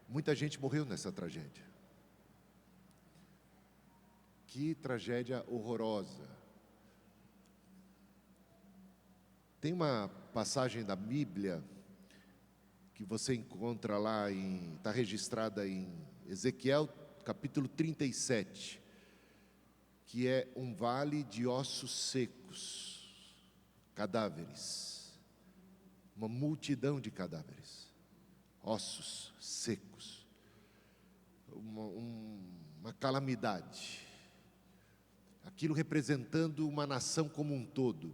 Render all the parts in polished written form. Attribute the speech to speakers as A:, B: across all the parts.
A: Muita gente morreu nessa tragédia. Que tragédia horrorosa. Tem uma passagem da Bíblia que você encontra lá, está registrada em Ezequiel, capítulo 37, que é um vale de ossos secos, cadáveres, uma multidão de cadáveres, ossos secos, uma calamidade, aquilo representando uma nação como um todo.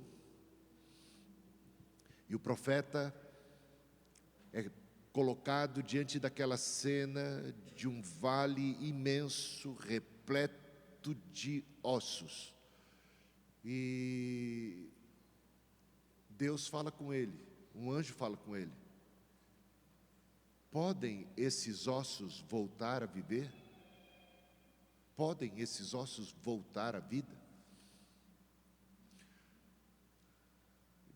A: E o profeta é colocado diante daquela cena de um vale imenso, repleto de ossos. E Deus fala com ele, um anjo fala com ele: podem esses ossos voltar a viver? Podem esses ossos voltar à vida?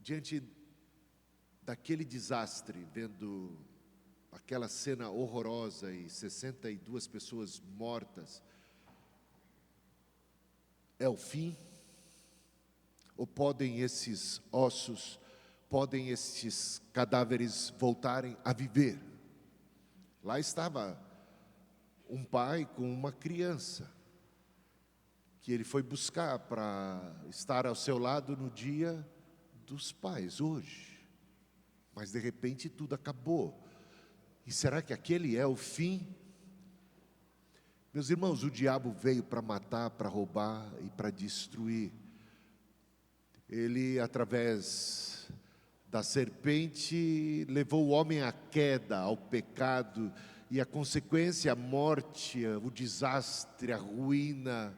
A: Diante daquele desastre, vendo aquela cena horrorosa e 62 pessoas mortas, é o fim? Ou podem esses ossos, podem esses cadáveres voltarem a viver? Lá estava um pai com uma criança, que ele foi buscar para estar ao seu lado no dia dos pais, hoje. Mas de repente tudo acabou. E será que aquele é o fim? Meus irmãos, o diabo veio para matar, para roubar e para destruir. Ele, através da serpente, levou o homem à queda, ao pecado, e a consequência, a morte, o desastre, a ruína,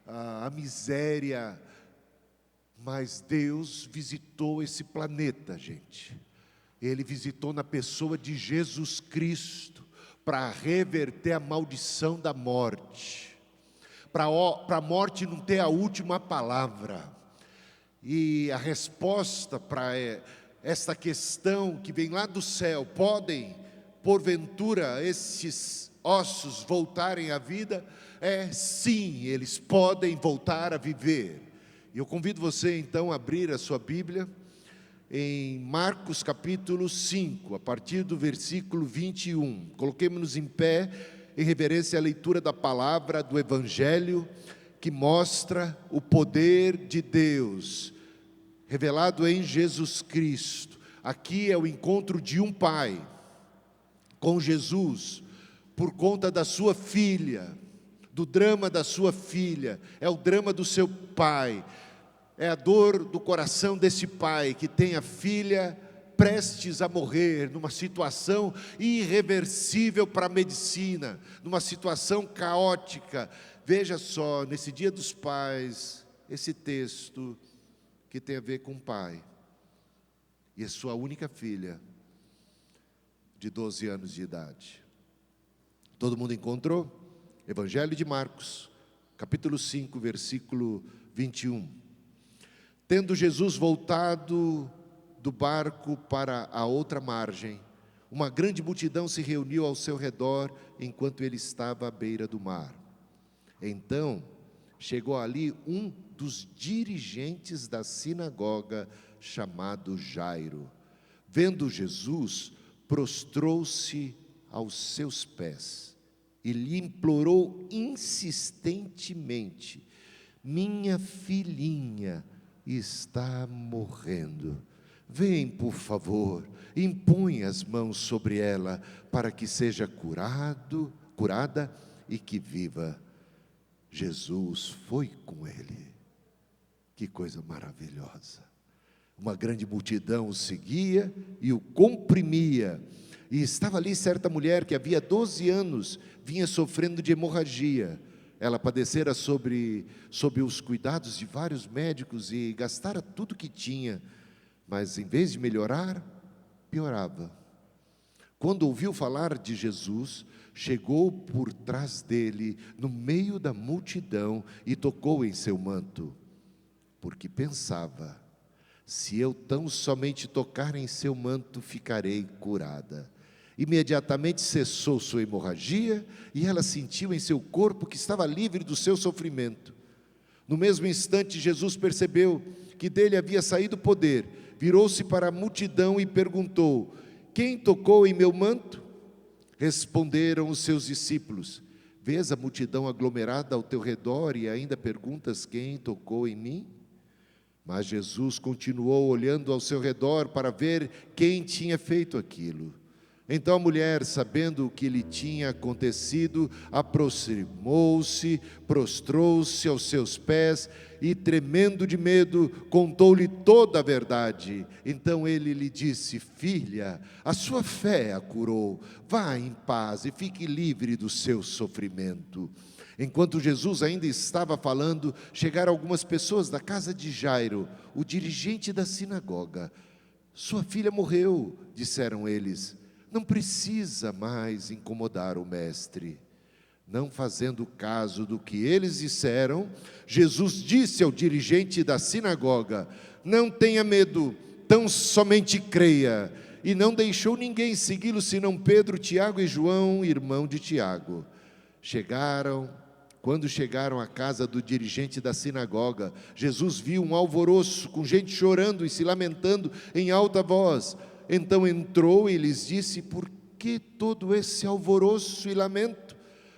A: a miséria. Mas Deus visitou esse planeta, gente. Ele visitou na pessoa de Jesus Cristo, para reverter a maldição da morte, para a morte não ter a última palavra. E a resposta para esta questão que vem lá do céu: podem, porventura, esses ossos voltarem à vida? É sim, eles podem voltar a viver. E eu convido você então a abrir a sua Bíblia em Marcos capítulo 5, a partir do versículo 21. Coloquemos-nos em pé em reverência à leitura da palavra do Evangelho, que mostra o poder de Deus revelado em Jesus Cristo. Aqui é o encontro de um pai com Jesus, por conta da sua filha, do drama da sua filha, é o drama do seu pai. É a dor do coração desse pai que tem a filha prestes a morrer, numa situação irreversível para a medicina, numa situação caótica. Veja só, nesse dia dos pais, esse texto que tem a ver com o pai e a sua única filha, de 12 anos de idade. Todo mundo encontrou? Evangelho de Marcos, capítulo 5, versículo 21. Tendo Jesus voltado do barco para a outra margem, uma grande multidão se reuniu ao seu redor enquanto ele estava à beira do mar. Então, chegou ali um dos dirigentes da sinagoga, chamado Jairo. Vendo Jesus, prostrou-se aos seus pés e lhe implorou insistentemente: minha filhinha está morrendo. Vem, por favor, impõe as mãos sobre ela, para que seja curada e que viva. Jesus foi com ele. Que coisa maravilhosa. Uma grande multidão o seguia e o comprimia. E estava ali certa mulher que havia 12 anos vinha sofrendo de hemorragia. Ela padecera sob os cuidados de vários médicos e gastara tudo que tinha, mas em vez de melhorar, piorava. Quando ouviu falar de Jesus, chegou por trás dele, no meio da multidão, e tocou em seu manto, porque pensava: se eu tão somente tocar em seu manto, ficarei curada. Imediatamente cessou sua hemorragia e ela sentiu em seu corpo que estava livre do seu sofrimento. No mesmo instante, Jesus percebeu que dele havia saído poder, virou-se para a multidão e perguntou: quem tocou em meu manto? Responderam os seus discípulos: vês a multidão aglomerada ao teu redor e ainda perguntas: quem tocou em mim? Mas Jesus continuou olhando ao seu redor para ver quem tinha feito aquilo. Então a mulher, sabendo o que lhe tinha acontecido, aproximou-se, prostrou-se aos seus pés e, tremendo de medo, contou-lhe toda a verdade. Então ele lhe disse: filha, a sua fé a curou, vá em paz e fique livre do seu sofrimento. Enquanto Jesus ainda estava falando, chegaram algumas pessoas da casa de Jairo, o dirigente da sinagoga. Sua filha morreu, disseram eles. Não precisa mais incomodar o mestre. Não fazendo caso do que eles disseram, Jesus disse ao dirigente da sinagoga: não tenha medo, tão somente creia. E não deixou ninguém segui-lo senão Pedro, Tiago e João, irmão de Tiago. Quando chegaram à casa do dirigente da sinagoga, Jesus viu um alvoroço, com gente chorando e se lamentando em alta voz. Então entrou e lhes disse: por que todo esse alvoroço e lamento?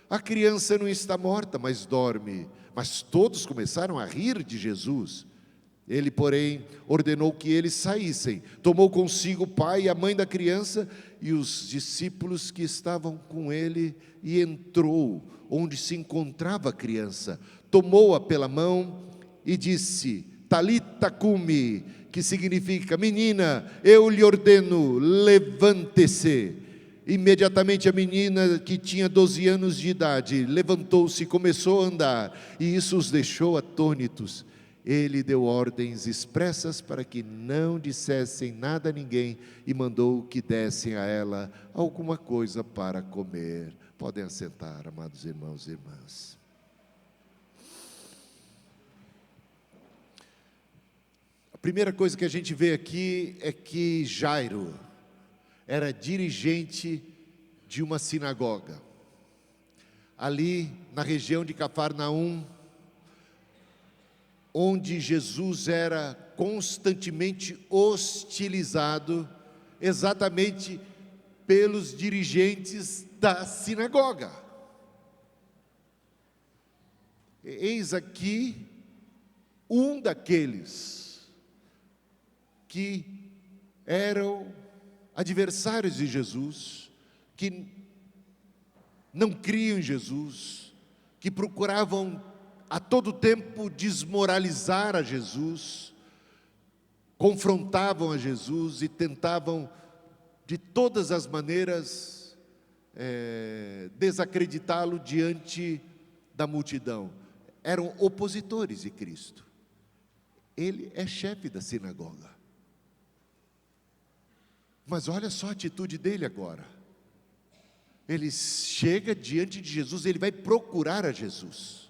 A: A criança não está morta, mas dorme. Mas todos começaram a rir de Jesus. Ele, porém, ordenou que eles saíssem. Tomou consigo o pai e a mãe da criança e os discípulos que estavam com ele e entrou onde se encontrava a criança. Tomou-a pela mão e disse: Talita cumi, que significa: menina, eu lhe ordeno, levante-se. Imediatamente a menina, que tinha 12 anos de idade, levantou-se e começou a andar, e isso os deixou atônitos. Ele deu ordens expressas para que não dissessem nada a ninguém e mandou que dessem a ela alguma coisa para comer. Podem assentar, amados irmãos e irmãs. A primeira coisa que a gente vê aqui é que Jairo era dirigente de uma sinagoga. Ali na região de Cafarnaum, onde Jesus era constantemente hostilizado, exatamente pelos dirigentes da sinagoga. Eis aqui um daqueles que eram adversários de Jesus, que não criam em Jesus, que procuravam a todo tempo desmoralizar a Jesus, confrontavam a Jesus e tentavam de todas as maneiras desacreditá-lo diante da multidão. Eram opositores de Cristo. Ele é chefe da sinagoga. Mas olha só a atitude dele agora. Ele chega diante de Jesus, ele vai procurar a Jesus.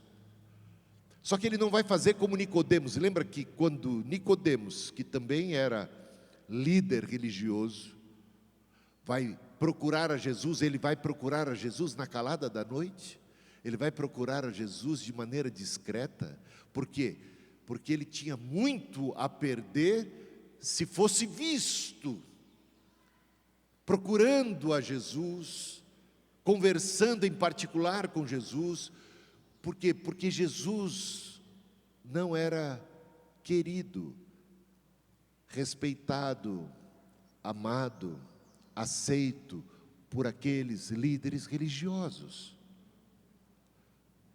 A: Só que ele não vai fazer como Nicodemos. Lembra que quando Nicodemos, que também era líder religioso, vai procurar a Jesus, ele vai procurar a Jesus na calada da noite? Ele vai procurar a Jesus de maneira discreta. Por quê? Porque ele tinha muito a perder se fosse visto procurando a Jesus, conversando em particular com Jesus. Por quê? Porque Jesus não era querido, respeitado, amado, aceito por aqueles líderes religiosos.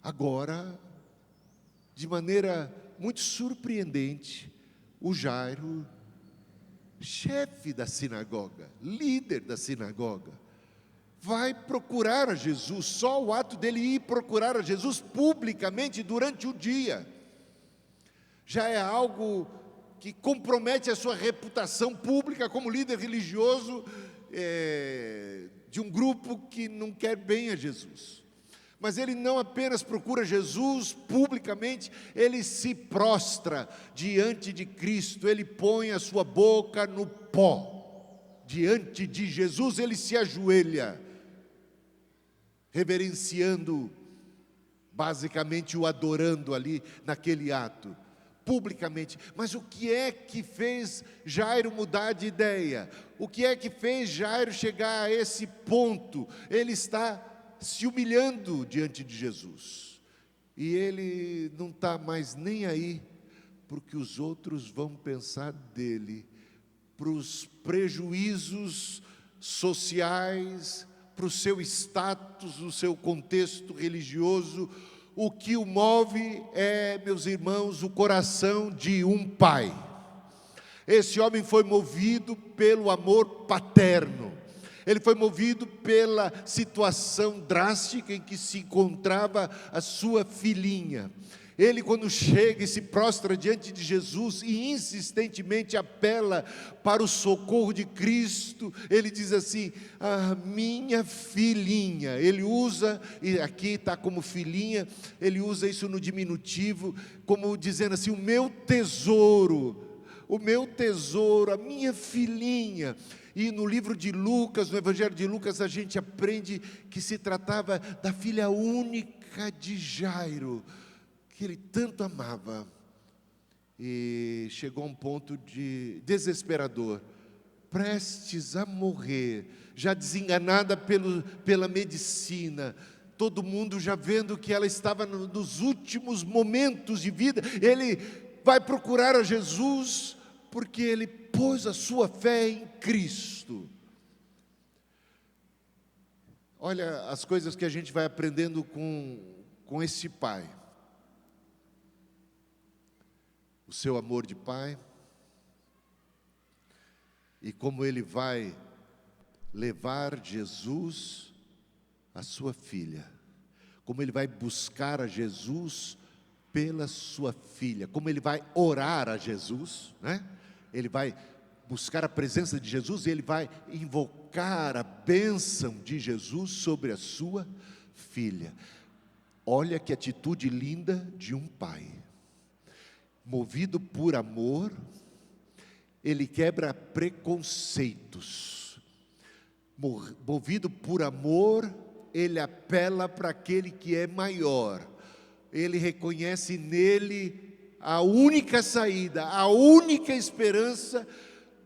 A: Agora, de maneira muito surpreendente, o Jairo, chefe da sinagoga, líder da sinagoga, vai procurar a Jesus. Só o ato dele ir procurar a Jesus publicamente durante o dia já é algo que compromete a sua reputação pública como líder religioso de um grupo que não quer bem a Jesus. Mas ele não apenas procura Jesus publicamente, ele se prostra diante de Cristo, ele põe a sua boca no pó diante de Jesus, ele se ajoelha, reverenciando, basicamente o adorando ali naquele ato, publicamente. Mas o que é que fez Jairo mudar de ideia? O que é que fez Jairo chegar a esse ponto? Ele está se humilhando diante de Jesus, e ele não está mais nem aí porque os outros vão pensar dele, para os prejuízos sociais, para o seu status, o seu contexto religioso. O que o move é, meus irmãos, o coração de um pai. Esse homem foi movido pelo amor paterno. Ele foi movido pela situação drástica em que se encontrava a sua filhinha. Ele, quando chega e se prostra diante de Jesus e insistentemente apela para o socorro de Cristo, ele diz assim: ah, minha filhinha. Ele usa, e aqui está como filhinha, ele usa isso no diminutivo, como dizendo assim: o meu tesouro, a minha filhinha. E no livro de Lucas, no Evangelho de Lucas, a gente aprende que se tratava da filha única de Jairo, que ele tanto amava. E chegou a um ponto de desesperador, prestes a morrer, já desenganada pela medicina, todo mundo já vendo que ela estava nos últimos momentos de vida. Ele vai procurar a Jesus, porque ele pôs a sua fé em Cristo. Olha as coisas que a gente vai aprendendo com esse pai. O seu amor de pai, e como ele vai levar Jesus à sua filha, como ele vai buscar a Jesus pela sua filha, como ele vai orar a Jesus, né? Ele vai buscar a presença de Jesus e ele vai invocar a bênção de Jesus sobre a sua filha. Olha que atitude linda de um pai. Movido por amor, ele quebra preconceitos. Movido por amor, ele apela para aquele que é maior. Ele reconhece nele a única saída, a única esperança,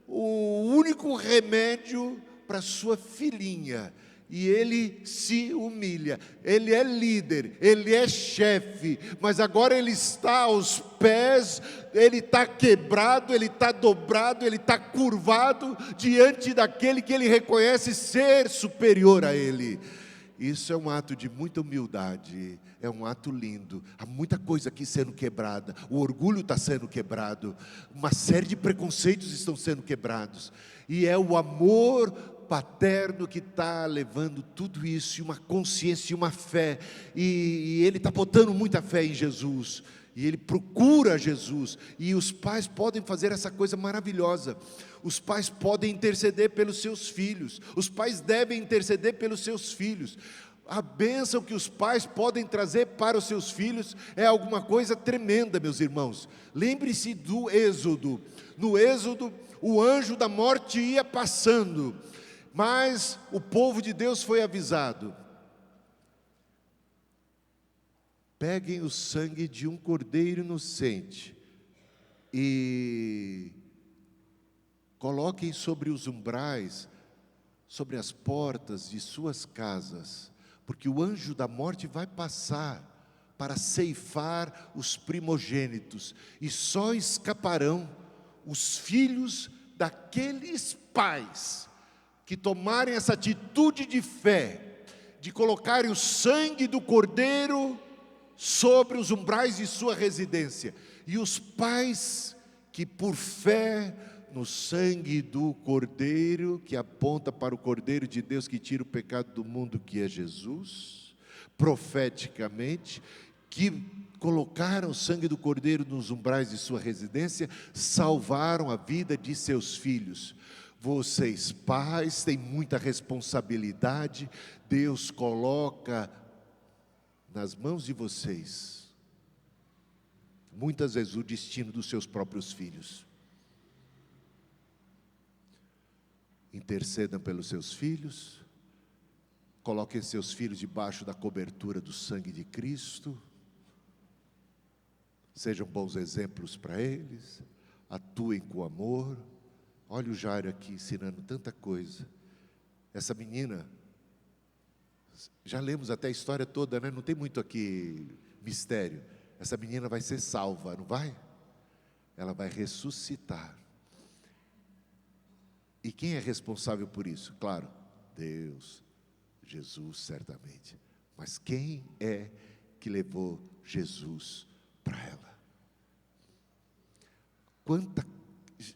A: o único remédio para sua filhinha. E ele se humilha. Ele é líder, ele é chefe, mas agora ele está aos pés, ele está quebrado, ele está dobrado, ele está curvado diante daquele que ele reconhece ser superior a ele. Isso é um ato de muita humildade, é um ato lindo. Há muita coisa aqui sendo quebrada, o orgulho está sendo quebrado, uma série de preconceitos estão sendo quebrados, e é o amor paterno que está levando tudo isso, e uma consciência e uma fé, e ele está botando muita fé em Jesus, e ele procura Jesus, e os pais podem fazer essa coisa maravilhosa. Os pais podem interceder pelos seus filhos, os pais devem interceder pelos seus filhos. A bênção que os pais podem trazer para os seus filhos é alguma coisa tremenda, meus irmãos. Lembre-se do Êxodo. No Êxodo, o anjo da morte ia passando, mas o povo de Deus foi avisado: peguem o sangue de um cordeiro inocente e coloquem sobre os umbrais, sobre as portas de suas casas, porque o anjo da morte vai passar para ceifar os primogênitos, e só escaparão os filhos daqueles pais que tomarem essa atitude de fé, de colocarem o sangue do cordeiro sobre os umbrais de sua residência. E os pais que por fé no sangue do cordeiro, que aponta para o cordeiro de Deus que tira o pecado do mundo, que é Jesus, profeticamente, que colocaram o sangue do cordeiro nos umbrais de sua residência, salvaram a vida de seus filhos. Vocês pais têm muita responsabilidade. Deus coloca nas mãos de vocês, muitas vezes, o destino dos seus próprios filhos. Intercedam pelos seus filhos, coloquem seus filhos debaixo da cobertura do sangue de Cristo, sejam bons exemplos para eles, atuem com amor. Olha o Jairo aqui ensinando tanta coisa. Essa menina, já lemos até a história toda, né? Não tem muito aqui mistério. Essa menina vai ser salva, não vai? Ela vai ressuscitar. E quem é responsável por isso? Claro, Deus, Jesus certamente. Mas quem é que levou Jesus para ela?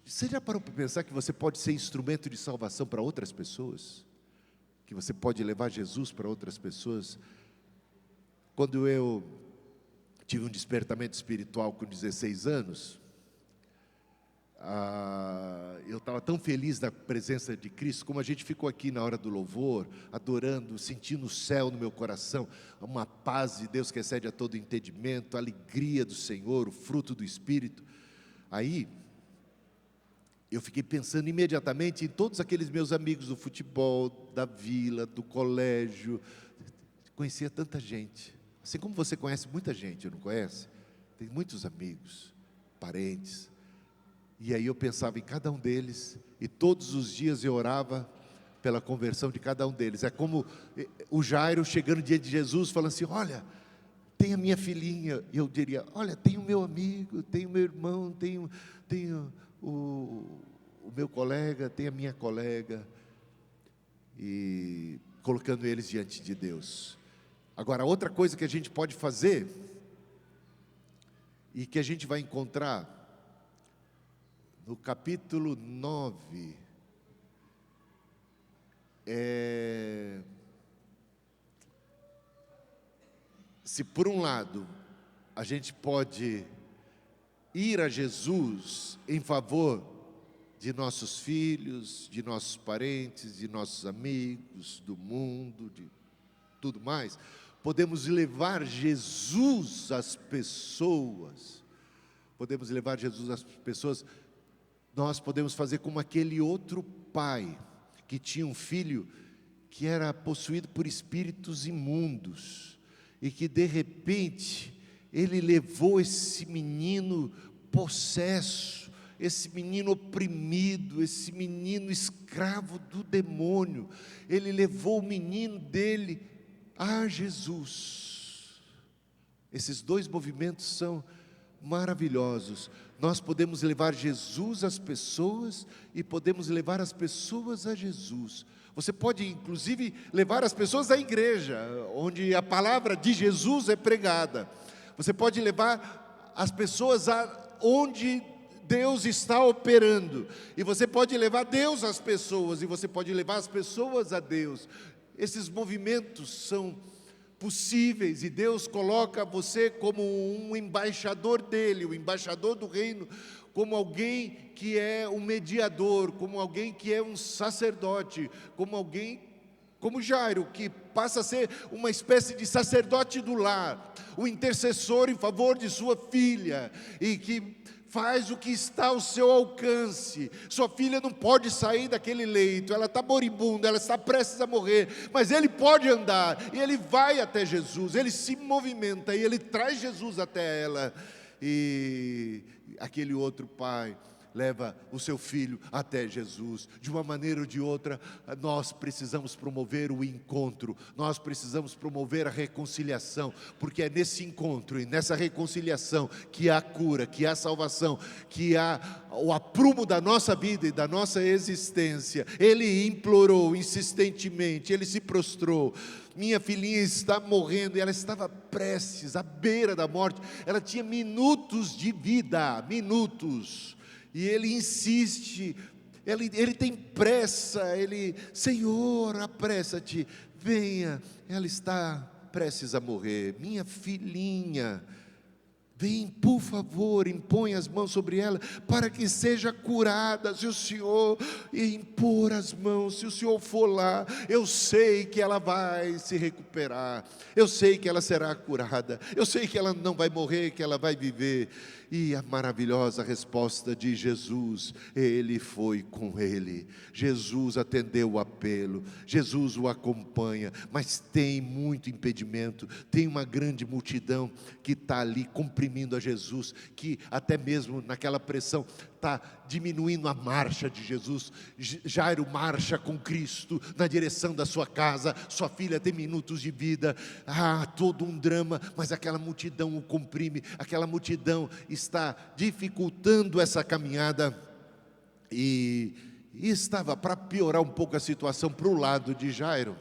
A: Você já parou para pensar que você pode ser instrumento de salvação para outras pessoas? Que você pode levar Jesus para outras pessoas? Quando eu tive um despertamento espiritual com 16 anos, eu estava tão feliz da presença de Cristo, como a gente ficou aqui na hora do louvor, adorando, sentindo o céu no meu coração, uma paz de Deus que excede a todo entendimento, a alegria do Senhor, o fruto do Espírito. Aí, eu fiquei pensando imediatamente em todos aqueles meus amigos do futebol, da vila, do colégio. Conhecia tanta gente, assim como você conhece muita gente, não conhece? Tem muitos amigos, parentes. E aí eu pensava em cada um deles, e todos os dias eu orava pela conversão de cada um deles. É como o Jairo chegando diante de Jesus, falando assim: olha, tem a minha filhinha. E eu diria: olha, tem o meu amigo, tem o meu irmão, tem o meu colega, tem a minha colega. E colocando eles diante de Deus. Agora, outra coisa que a gente pode fazer, e que a gente vai encontrar no capítulo 9, se por um lado a gente pode ir a Jesus em favor de nossos filhos, de nossos parentes, de nossos amigos, do mundo, de tudo mais, podemos levar Jesus às pessoas, nós podemos fazer como aquele outro pai, que tinha um filho que era possuído por espíritos imundos, e que de repente, ele levou esse menino possesso, esse menino oprimido, esse menino escravo do demônio, ele levou o menino dele a Jesus. Esses dois movimentos são maravilhosos. Nós podemos levar Jesus às pessoas e podemos levar as pessoas a Jesus. Você pode inclusive levar as pessoas à igreja, onde a palavra de Jesus é pregada. Você pode levar as pessoas onde Deus está operando, e você pode levar Deus às pessoas, e você pode levar as pessoas a Deus. Esses movimentos são possíveis, e Deus coloca você como um embaixador dele, o embaixador do reino, como alguém que é um mediador, como alguém que é um sacerdote, como alguém como Jairo, que passa a ser uma espécie de sacerdote do lar, o intercessor em favor de sua filha, e que faz o que está ao seu alcance. Sua filha não pode sair daquele leito, ela está moribunda, ela está prestes a morrer, mas ele pode andar, e ele vai até Jesus, ele se movimenta, e ele traz Jesus até ela. E aquele outro pai leva o seu filho até Jesus. De uma maneira ou de outra, nós precisamos promover o encontro, nós precisamos promover a reconciliação, porque é nesse encontro e nessa reconciliação que há cura, que há salvação, que há o aprumo da nossa vida e da nossa existência. Ele implorou insistentemente, ele se prostrou. Minha filhinha está morrendo, e ela estava prestes, à beira da morte, ela tinha minutos de vida, minutos. E ele insiste, ele tem pressa, Senhor, apressa-te, venha, ela está prestes a morrer, minha filhinha. Vem, por favor, impõe as mãos sobre ela, para que seja curada. Se o Senhor impor as mãos, se o Senhor for lá, eu sei que ela vai se recuperar, eu sei que ela será curada, eu sei que ela não vai morrer, que ela vai viver. E a maravilhosa resposta de Jesus, ele foi com ele. Jesus atendeu o apelo, Jesus o acompanha, mas tem muito impedimento, tem uma grande multidão que está ali comprimindo a Jesus, que até mesmo naquela pressão está diminuindo a marcha de Jesus. Jairo marcha com Cristo na direção da sua casa, sua filha tem minutos de vida, todo um drama, mas aquela multidão o comprime, aquela multidão está dificultando essa caminhada, e estava, para piorar um pouco a situação para o lado de Jairo,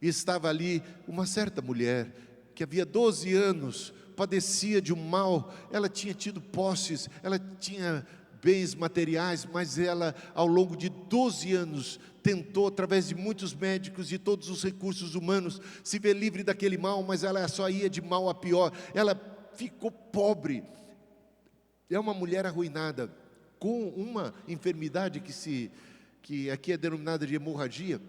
A: estava ali uma certa mulher, que havia 12 anos, padecia de um mal, ela tinha tido posses, ela tinha bens materiais, mas ela ao longo de 12 anos, tentou através de muitos médicos e todos os recursos humanos, se ver livre daquele mal, mas ela só ia de mal a pior, ela ficou pobre, é uma mulher arruinada, com uma enfermidade que aqui é denominada de hemorragia,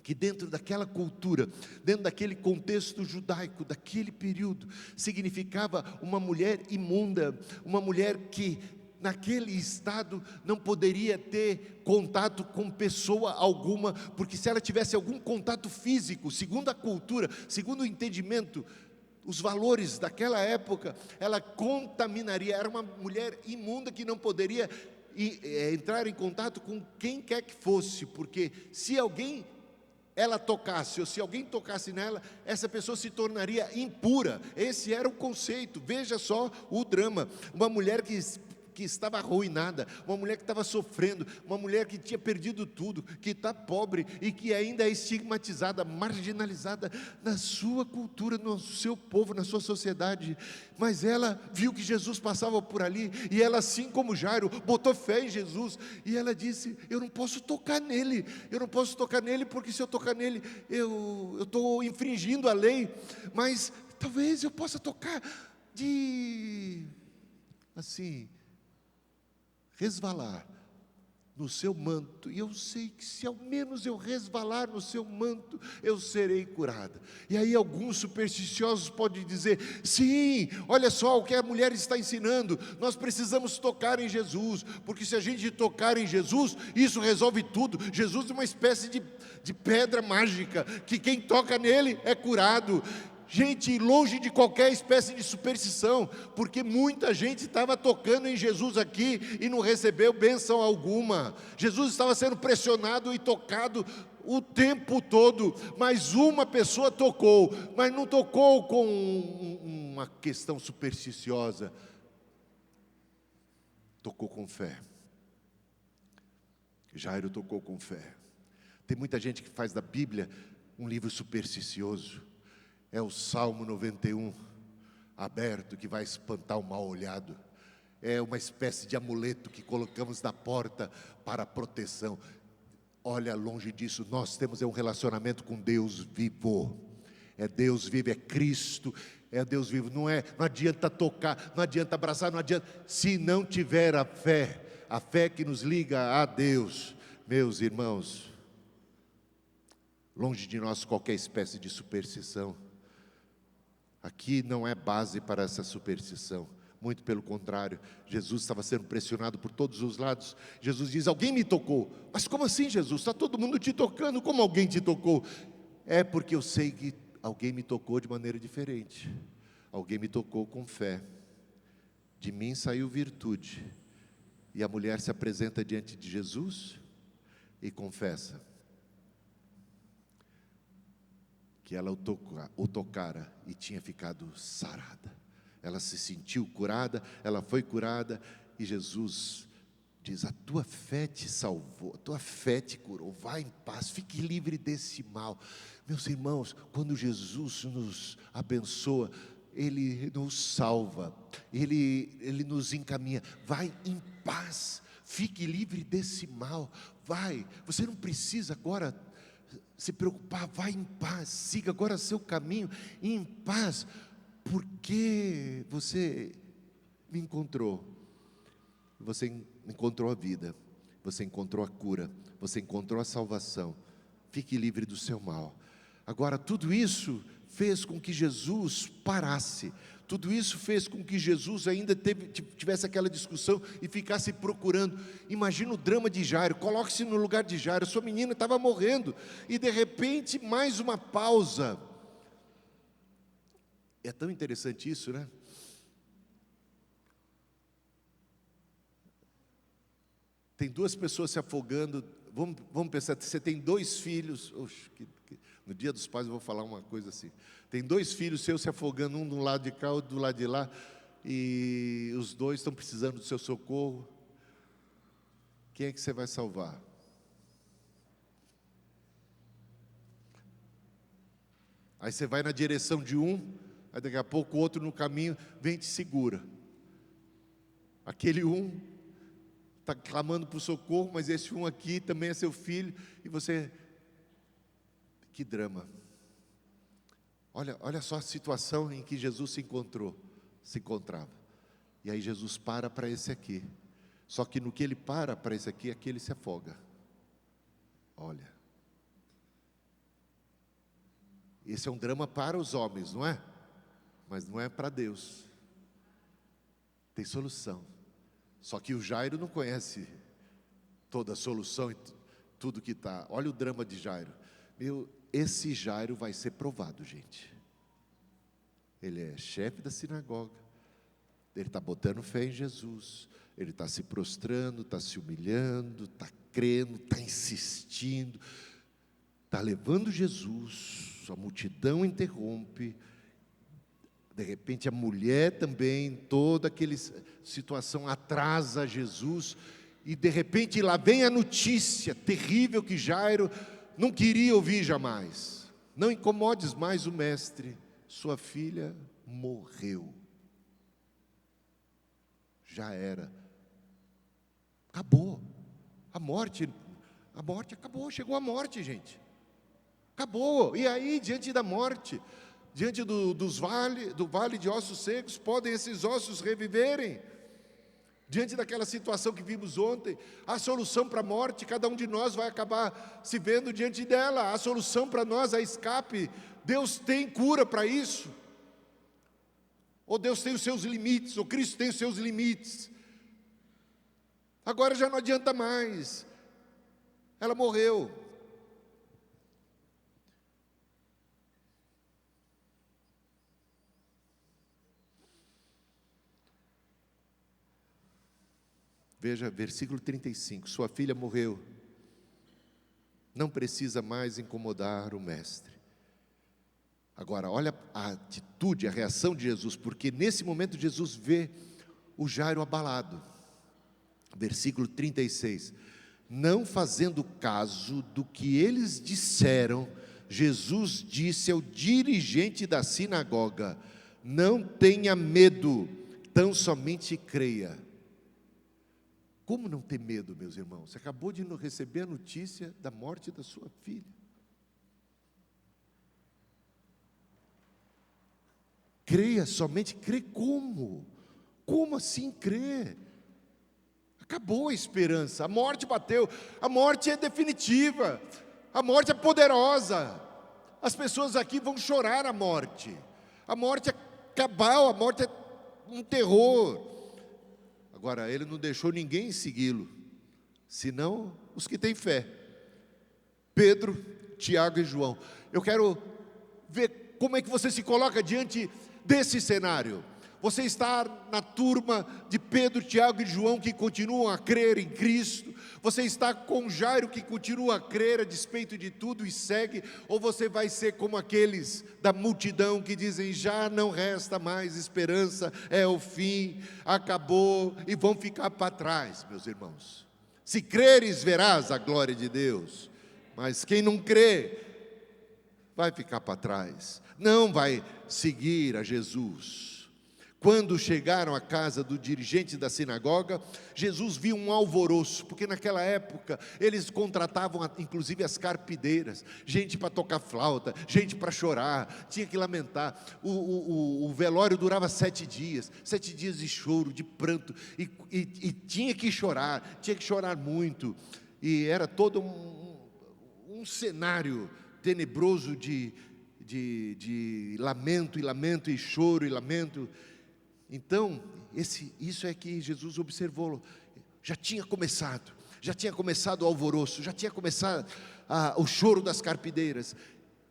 A: que dentro daquela cultura, dentro daquele contexto judaico, daquele período, significava uma mulher imunda, uma mulher que naquele estado não poderia ter contato com pessoa alguma, porque se ela tivesse algum contato físico, segundo a cultura, segundo o entendimento, os valores daquela época, ela contaminaria, era uma mulher imunda que não poderia entrar em contato com quem quer que fosse, porque se alguém ela tocasse, ou se alguém tocasse nela, essa pessoa se tornaria impura. Esse era o conceito. Veja só o drama, uma mulher que estava arruinada, uma mulher que estava sofrendo, uma mulher que tinha perdido tudo, que está pobre e que ainda é estigmatizada, marginalizada na sua cultura, no seu povo, na sua sociedade, mas ela viu que Jesus passava por ali, e ela, assim como Jairo, botou fé em Jesus, e ela disse: eu não posso tocar nele, porque se eu tocar nele, eu estou infringindo a lei, mas talvez eu possa tocar resvalar no seu manto, e eu sei que se ao menos eu resvalar no seu manto, eu serei curada. E aí alguns supersticiosos podem dizer: sim, olha só o que a mulher está ensinando, nós precisamos tocar em Jesus, porque se a gente tocar em Jesus, isso resolve tudo. Jesus é uma espécie de pedra mágica, que quem toca nele é curado. Gente, longe de qualquer espécie de superstição, porque muita gente estava tocando em Jesus aqui e não recebeu bênção alguma. Jesus estava sendo pressionado e tocado o tempo todo, mas uma pessoa tocou, mas não tocou com uma questão supersticiosa, tocou com fé. Jairo tocou com fé. Tem muita gente que faz da Bíblia um livro supersticioso. É o Salmo 91 aberto que vai espantar o mal-olhado. É uma espécie de amuleto que colocamos na porta para proteção. Olha, longe disso, nós temos um relacionamento com Deus vivo. É Deus vivo, é Cristo, é Deus vivo. Não adianta tocar, não adianta abraçar, não adianta, se não tiver a fé que nos liga a Deus. Meus irmãos, longe de nós qualquer espécie de superstição. Aqui não é base para essa superstição, muito pelo contrário. Jesus estava sendo pressionado por todos os lados. Jesus diz: alguém me tocou. Mas como assim, Jesus? Está todo mundo te tocando, como alguém te tocou? É porque eu sei que alguém me tocou de maneira diferente. Alguém me tocou com fé. De mim saiu virtude. E a mulher se apresenta diante de Jesus e confessa que ela o tocara e tinha ficado sarada. Ela se sentiu curada, ela foi curada, e Jesus diz: a tua fé te salvou, a tua fé te curou, vai em paz, fique livre desse mal. Meus irmãos, quando Jesus nos abençoa, Ele nos salva, Ele nos encaminha. Vai em paz, fique livre desse mal, vai. Você não precisa agora se preocupar, vai em paz, siga agora seu caminho em paz. porque você me encontrou. Você encontrou a vida, você encontrou a cura, você encontrou a salvação. Fique livre do seu mal. Agora, tudo isso fez com que Jesus parasse. Tudo isso fez com que Jesus ainda tivesse aquela discussão e ficasse procurando. Imagina o drama de Jairo, coloque-se no lugar de Jairo, sua menina estava morrendo, e de repente mais uma pausa. É tão interessante isso, né? Tem duas pessoas se afogando, vamos pensar, você tem 2 filhos, no dia dos pais eu vou falar uma coisa assim, tem 2 filhos seus se afogando, um do lado de cá, outro do lado de lá, e os 2 estão precisando do seu socorro. Quem é que você vai salvar? Aí você vai na direção de um, aí daqui a pouco o outro no caminho vem e te segura. Aquele um está clamando por socorro, mas esse um aqui também é seu filho, e você... Que drama. Olha só a situação em que Jesus se encontrava. E aí Jesus para esse aqui. Só que no que ele para esse aqui ele se afoga. Olha. Esse é um drama para os homens, não é? Mas não é para Deus. Tem solução. Só que o Jairo não conhece toda a solução e tudo que está. Olha o drama de Jairo. Esse Jairo vai ser provado, gente. Ele é chefe da sinagoga. Ele está botando fé em Jesus. Ele está se prostrando, está se humilhando, está crendo, está insistindo. Está levando Jesus. A multidão interrompe. De repente a mulher também, toda aquela situação atrasa Jesus. E de repente lá vem a notícia terrível que Jairo não queria ouvir jamais. Não incomodes mais o mestre, sua filha morreu. Já era. Acabou. A morte acabou, chegou a morte, gente. Acabou. E aí, diante da morte, diante do vale de ossos secos, podem esses ossos reviverem? Diante daquela situação que vimos ontem, a solução para a morte, cada um de nós vai acabar se vendo diante dela. A solução para nós, a escape, Deus tem cura para isso. Ou Deus tem os seus limites, ou Cristo tem os seus limites. Agora já não adianta mais. Ela morreu. Veja, versículo 35, sua filha morreu, não precisa mais incomodar o mestre. Agora, olha a atitude, a reação de Jesus, porque nesse momento Jesus vê o Jairo abalado. Versículo 36, não fazendo caso do que eles disseram, Jesus disse ao dirigente da sinagoga, não tenha medo, tão somente creia. Como não ter medo, meus irmãos? Você acabou de receber a notícia da morte da sua filha. Creia, somente crê como? Como assim crer? Acabou a esperança, a morte bateu, a morte é definitiva, a morte é poderosa. As pessoas aqui vão chorar a morte é cabal, a morte é um terror. Agora, ele não deixou ninguém segui-lo, senão os que têm fé. Pedro, Tiago e João. Eu quero ver como é que você se coloca diante desse cenário. Você está na turma de Pedro, Tiago e João que continuam a crer em Cristo? Você está com Jairo que continua a crer a despeito de tudo e segue? Ou você vai ser como aqueles da multidão que dizem, já não resta mais esperança, é o fim, acabou, e vão ficar para trás, meus irmãos? Se creres, verás a glória de Deus, mas quem não crê, vai ficar para trás, não vai seguir a Jesus. Quando chegaram à casa do dirigente da sinagoga, Jesus viu um alvoroço, porque naquela época eles contratavam inclusive as carpideiras, gente para tocar flauta, gente para chorar, tinha que lamentar. O velório durava 7 dias, 7 dias de choro, de pranto, e tinha que chorar muito, e era todo um cenário tenebroso de lamento, e lamento, e choro, e lamento. Então, isso é que Jesus observou. Já tinha começado o alvoroço, já tinha começado o choro das carpideiras,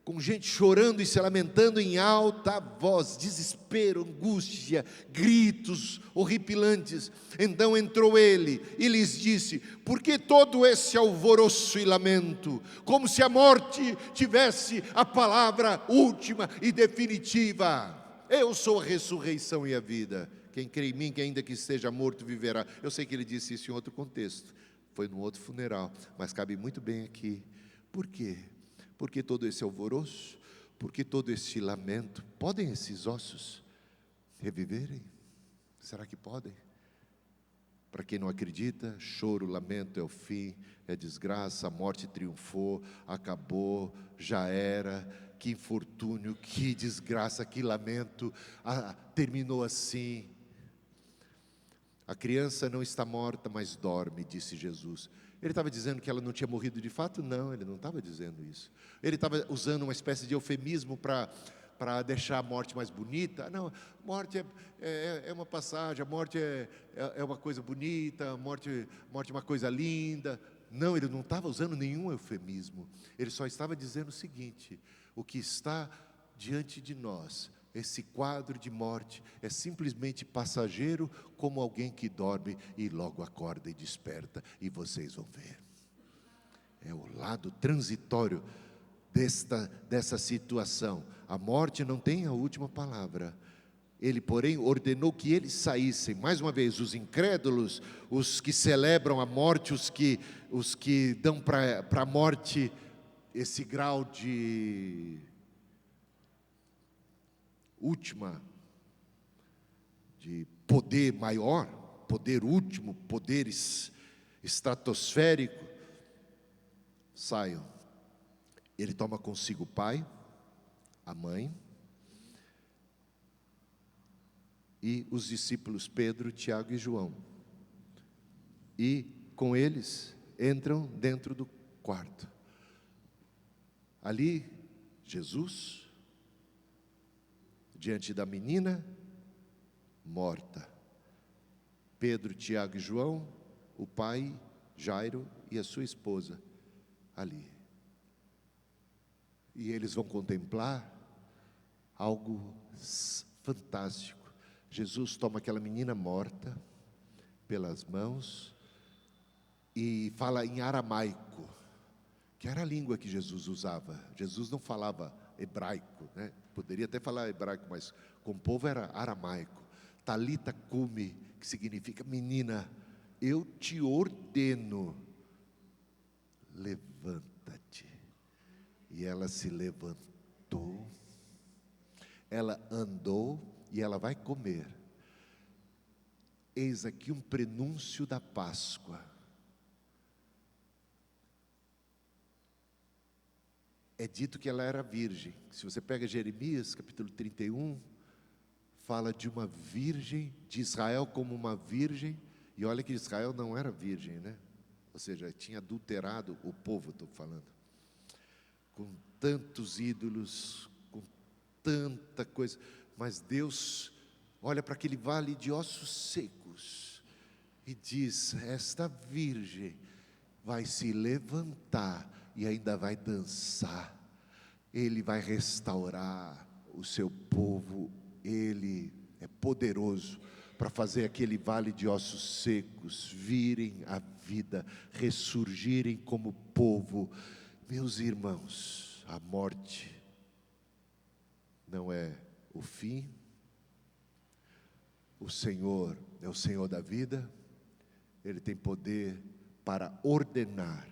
A: com gente chorando e se lamentando em alta voz, desespero, angústia, gritos horripilantes. Então entrou ele e lhes disse: por que todo esse alvoroço e lamento? Como se a morte tivesse a palavra última e definitiva. Eu sou a ressurreição e a vida. Quem crê em mim, que ainda que esteja morto, viverá. Eu sei que ele disse isso em outro contexto, foi num outro funeral, mas cabe muito bem aqui. Por quê? Por que todo esse alvoroço? Por que todo esse lamento? Podem esses ossos reviverem? Será que podem? Para quem não acredita, choro, lamento é o fim, é desgraça, a morte triunfou, acabou, já era. Que infortúnio, que desgraça, que lamento, terminou assim. A criança não está morta, mas dorme, disse Jesus. Ele estava dizendo que ela não tinha morrido de fato? Não, ele não estava dizendo isso. Ele estava usando uma espécie de eufemismo para deixar a morte mais bonita. Não, morte é uma passagem, a morte é uma coisa bonita, a morte é uma coisa linda. Não, ele não estava usando nenhum eufemismo. Ele só estava dizendo o seguinte: o que está diante de nós, esse quadro de morte, é simplesmente passageiro, como alguém que dorme e logo acorda e desperta, e vocês vão ver. É o lado transitório dessa situação. A morte não tem a última palavra. Ele, porém, ordenou que eles saíssem. Mais uma vez, os incrédulos, os que celebram a morte, os que dão para a morte esse grau de última, de poder maior, poder último, poder estratosférico, saiam. Ele toma consigo o pai, a mãe, e os discípulos Pedro, Tiago e João, e com eles entram dentro do quarto. Ali, Jesus, diante da menina morta, Pedro, Tiago e João, o pai, Jairo e a sua esposa, ali. E eles vão contemplar algo fantástico. Jesus toma aquela menina morta pelas mãos e fala em aramaico, que era a língua que Jesus usava. Jesus não falava hebraico, né? Poderia até falar hebraico, mas com o povo era aramaico. Talita cumi, que significa: menina, eu te ordeno, levanta-te. E ela se levantou, ela andou e ela vai comer. Eis aqui um prenúncio da Páscoa. É dito que ela era virgem. Se você pega Jeremias, capítulo 31, fala de uma virgem, de Israel como uma virgem, e olha que Israel não era virgem, né? Ou seja, tinha adulterado o povo, estou falando, com tantos ídolos, com tanta coisa, mas Deus olha para aquele vale de ossos secos e diz: esta virgem vai se levantar e ainda vai dançar. Ele vai restaurar o seu povo. Ele é poderoso para fazer aquele vale de ossos secos virem à vida, ressurgirem como povo. Meus irmãos, a morte não é o fim. O Senhor é o Senhor da vida. Ele tem poder para ordenar,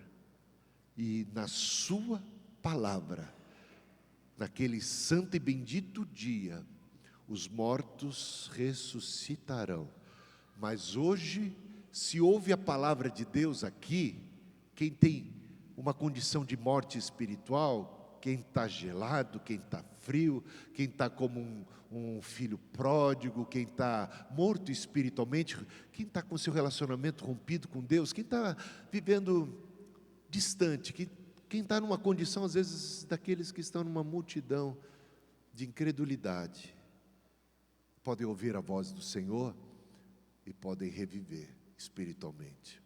A: e na sua palavra, naquele santo e bendito dia, os mortos ressuscitarão. Mas hoje, se ouve a palavra de Deus aqui, quem tem uma condição de morte espiritual, quem está gelado, quem está frio, quem está como um filho pródigo, quem está morto espiritualmente, quem está com seu relacionamento rompido com Deus, quem está vivendo distante, quem está numa condição, às vezes, daqueles que estão numa multidão de incredulidade, podem ouvir a voz do Senhor e podem reviver espiritualmente.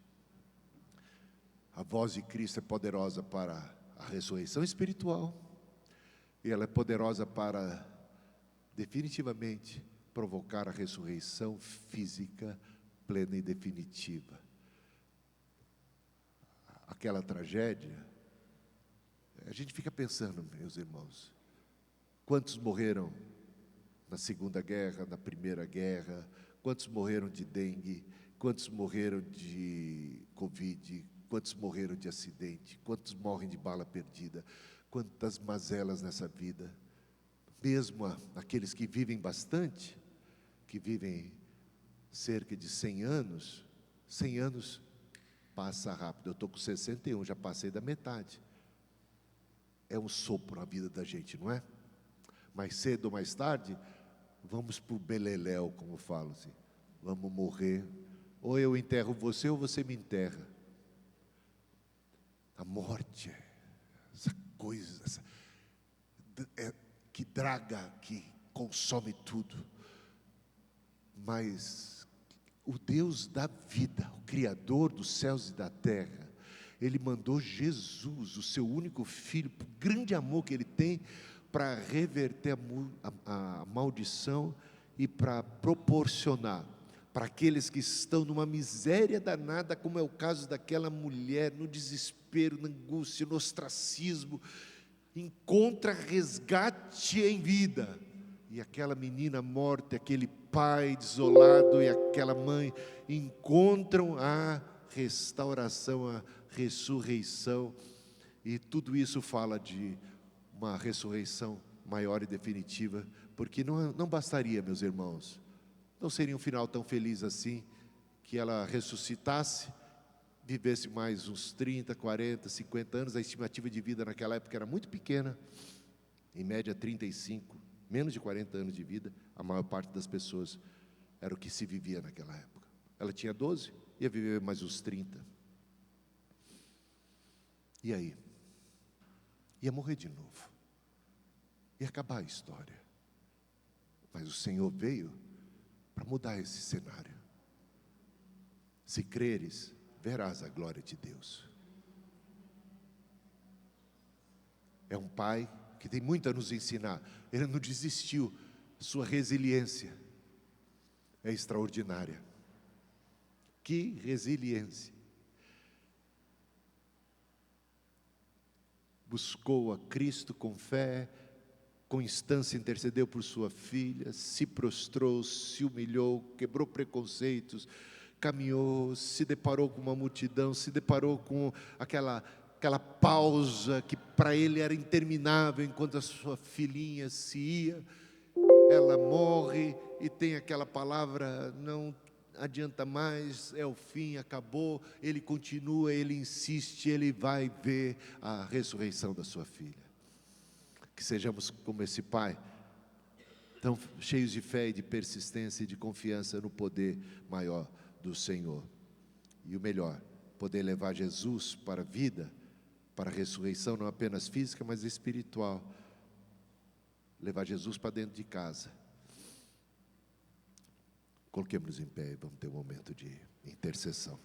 A: A voz de Cristo é poderosa para a ressurreição espiritual, e ela é poderosa para, definitivamente, provocar a ressurreição física plena e definitiva. Aquela tragédia, a gente fica pensando, meus irmãos, quantos morreram na Segunda Guerra, na Primeira Guerra, quantos morreram de dengue, quantos morreram de Covid, quantos morreram de acidente, quantos morrem de bala perdida, quantas mazelas nessa vida. Mesmo aqueles que vivem bastante, que vivem cerca de 100 anos passa rápido. Eu estou com 61, já passei da metade. É um sopro na vida da gente, não é? Mais cedo ou mais tarde, vamos para o beleléu, como eu falo assim. Vamos morrer. Ou eu enterro você, ou você me enterra. A morte, essa coisa, que draga, que consome tudo. Mas o Deus da vida, o Criador dos céus e da terra, Ele mandou Jesus, o seu único Filho, por grande amor que Ele tem, para reverter a maldição e para proporcionar para aqueles que estão numa miséria danada, como é o caso daquela mulher, no desespero, na angústia, no ostracismo, encontra resgate em vida. E aquela menina morta, aquele pai desolado e aquela mãe encontram a restauração, a ressurreição. E tudo isso fala de uma ressurreição maior e definitiva, porque não bastaria, meus irmãos, não seria um final tão feliz assim, que ela ressuscitasse, vivesse mais uns 30, 40, 50 anos, a estimativa de vida naquela época era muito pequena, em média 35, menos de 40 anos de vida, a maior parte das pessoas era o que se vivia naquela época. Ela tinha 12, ia viver mais uns 30. E aí? Ia morrer de novo, ia acabar a história. Mas o Senhor veio para mudar esse cenário. Se creres, verás a glória de Deus. É um pai que tem muito a nos ensinar. Ele não desistiu, sua resiliência é extraordinária. Que resiliência! Buscou a Cristo com fé, com instância intercedeu por sua filha, se prostrou, se humilhou, quebrou preconceitos, caminhou, se deparou com uma multidão, se deparou com aquela pausa que para ele era interminável, enquanto a sua filhinha se ia, ela morre e tem aquela palavra, não adianta mais, é o fim, acabou. Ele continua, ele insiste, ele vai ver a ressurreição da sua filha. Que sejamos como esse pai, tão cheios de fé e de persistência e de confiança no poder maior do Senhor. E o melhor, poder levar Jesus para a vida, para a ressurreição, não apenas física, mas espiritual. Levar Jesus para dentro de casa. Coloquemos-nos em pé e vamos ter um momento de intercessão.